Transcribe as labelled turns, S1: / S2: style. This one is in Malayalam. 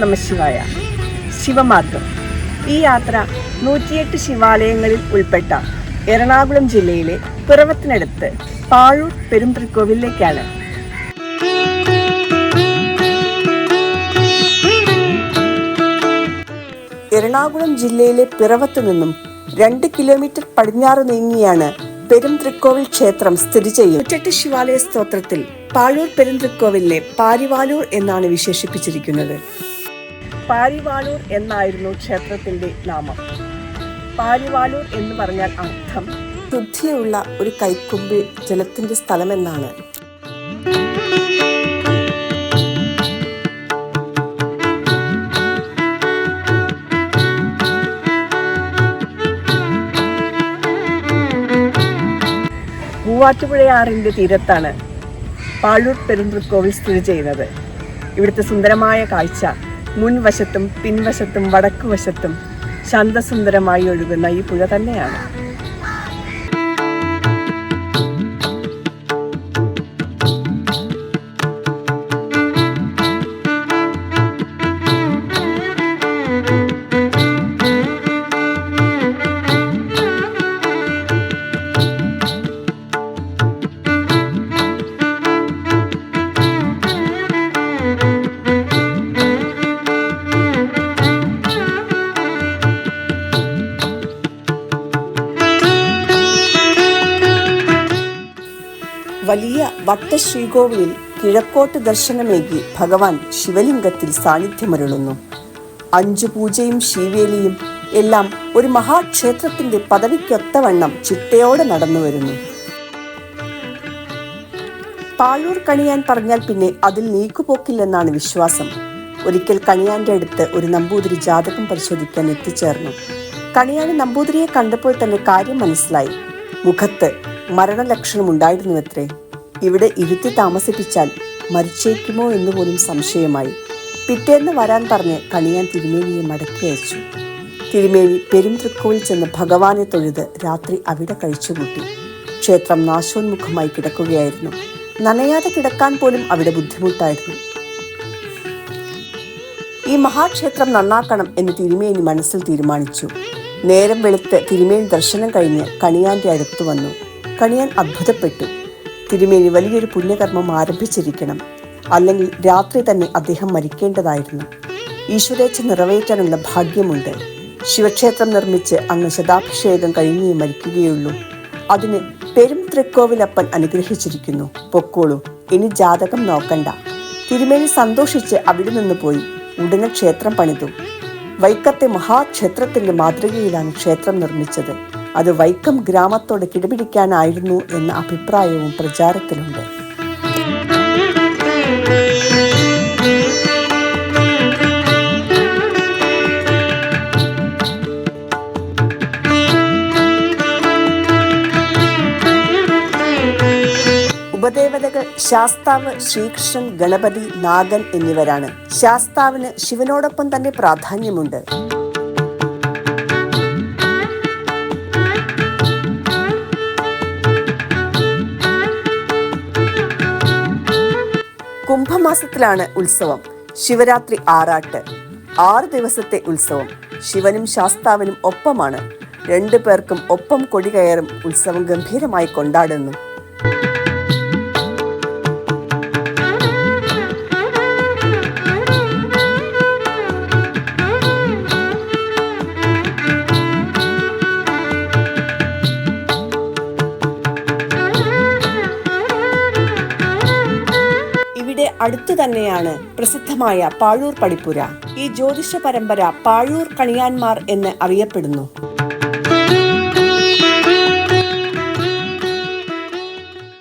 S1: നമഃശിവായ. ശിവമാർഗം. ഈ യാത്ര 108 ശിവാലയങ്ങളിൽ ഉൾപ്പെട്ട എറണാകുളം ജില്ലയിലെ പിറവത്തിനടുത്ത് പാഴൂർ പെരുംതൃക്കോവിലേക്കാണ്. എറണാകുളം ജില്ലയിലെ പിറവത്ത് നിന്നും 2 കിലോമീറ്റർ പടിഞ്ഞാറ് നീങ്ങിയാണ് പെരുംതൃക്കോവിൽ ക്ഷേത്രം സ്ഥിതി ചെയ്യും. 108 ശിവാലയ സ്തോത്രത്തിൽ പാഴൂർ പെരുംതൃക്കോവിലിനെ പാരിവാലൂർ എന്നാണ് വിശേഷിപ്പിച്ചിരിക്കുന്നത്. പാരിവാലൂർ എന്നായിരുന്നു ക്ഷേത്രത്തിന്റെ നാമം. പാരിവാലൂർ എന്ന് പറഞ്ഞാൽ അർത്ഥം ശുദ്ധിയുള്ള ഒരു കൈക്കുമ്പിൽ ജലത്തിന്റെ സ്ഥലമെന്നാണ്. മൂവാറ്റുപുഴയാറിന്റെ തീരത്താണ് പാഴൂർ പെരുംതൃക്കോവിൽ സ്ഥിതി ചെയ്യുന്നത്. ഇവിടുത്തെ സുന്ദരമായ കാഴ്ച മുൻവശത്തും പിൻവശത്തും വടക്കുവശത്തും ശാന്തസുന്ദരമായി ഒഴുകുന്ന ഈ പുഴ തന്നെയാണ്. വലിയ വട്ടശ്രീകോവിലിൽ കിഴക്കോട്ട് ദർശനമേകി ഭഗവാൻ ശിവലിംഗത്തിൽ സാന്നിധ്യമരുളുന്നു. 5 പൂജയും ശീവേലിയും എല്ലാം ഒരു മഹാക്ഷേത്രത്തിന്റെ പദവിക്കൊത്തവണ്ണം ചിട്ടയോടെ നടന്നു വരുന്നു. പാഴൂർ കണിയാൻ പറഞ്ഞാൽ പിന്നെ അതിൽ നീക്കുപോക്കില്ലെന്നാണ് വിശ്വാസം. ഒരിക്കൽ കണിയാന്റെ അടുത്ത് ഒരു നമ്പൂതിരി ജാതകം പരിശോധിക്കാൻ എത്തിച്ചേർന്നു. കണിയാന് നമ്പൂതിരിയെ കണ്ടപ്പോൾ തന്നെ കാര്യം മനസ്സിലായി. മുഖത്ത് മരണലക്ഷണം ഉണ്ടായിരുന്നുവത്രേ. ഇവിടെ ഇരുത്തി താമസിപ്പിച്ചാൽ മരിച്ചേക്കുമോ എന്ന് പോലും സംശയമായി. പിറ്റേന്ന് വരാൻ പറഞ്ഞ് കണിയാൻ തിരുമേനിയെ മടക്കി അയച്ചു. തിരുമേനി പെരുംതൃക്കോവിൽ ചെന്ന് ഭഗവാനെ തൊഴുത് രാത്രി അവിടെ കഴിച്ചുകൂട്ടി. ക്ഷേത്രം നാശോന്മുഖമായി കിടക്കുകയായിരുന്നു. നനയാതെ കിടക്കാൻ പോലും അവിടെ ബുദ്ധിമുട്ടായിരുന്നു. ഈ മഹാക്ഷേത്രം നന്നാക്കണം എന്ന് തിരുമേനി മനസ്സിൽ തീരുമാനിച്ചു. നേരം വെളുത്ത് തിരുമേനി ദർശനം കഴിഞ്ഞ് കണിയാന്റെ അടുത്ത് വന്നു. കണിയാൻ അത്ഭുതപ്പെട്ടു. തിരുമേനി വലിയൊരു പുണ്യകർമ്മം ആരംഭിച്ചിരിക്കണം, അല്ലെങ്കിൽ രാത്രി തന്നെ അദ്ദേഹം മരിക്കേണ്ടതായിരുന്നു. ഈശ്വരേച്ഛ നിറവേറ്റാനുള്ള ഭാഗ്യമുണ്ട്. ശിവക്ഷേത്രം നിർമ്മിച്ച് അങ്ങ് ശതാഭിഷേകം കഴിഞ്ഞേ മരിക്കുകയുള്ളൂ. അതിന് പെരുംതൃക്കോവിലപ്പൻ അനുഗ്രഹിച്ചിരിക്കുന്നു. പൊക്കോളൂ, ഇനി ജാതകം നോക്കണ്ട. തിരുമേനി സന്തോഷിച്ച് അവിടെ നിന്ന് പോയി. ഉടനെ ക്ഷേത്രം പണിതു. വൈക്കത്തെ മഹാക്ഷേത്രത്തിന്റെ മാതൃകയിലാണ് ക്ഷേത്രം നിർമ്മിച്ചത്. അത് വൈക്കം ഗ്രാമത്തോട് കിടപിടിക്കാനായിരുന്നു എന്ന അഭിപ്രായവും പ്രചാരത്തിലുണ്ട്. ഉപദേവതകൾ ശാസ്താവ്, ശ്രീകൃഷ്ണൻ, ഗണപതി, നാഗൻ എന്നിവരാണ്. ശാസ്താവിന് ശിവനോടൊപ്പം തന്നെ പ്രാധാന്യമുണ്ട്. കുംഭമാസത്തിലാണ് ഉത്സവം. ശിവരാത്രി ആറാട്ട്. 6 ദിവസത്തെ ഉത്സവം. ശിവനും ശാസ്താവിനും ഒപ്പമാണ്. 2 പേർക്കും ഒപ്പം കൊടി കയറും. ഉത്സവം ഗംഭീരമായി കൊണ്ടാടുന്നു. അടുത്തു തന്നെയാണ് പ്രസിദ്ധമായ പാഴൂർ പടിപ്പുര. ഈ ജ്യോതിഷ പരമ്പര പാഴൂർ കണിയാന്മാർ എന്ന് അറിയപ്പെടുന്നു.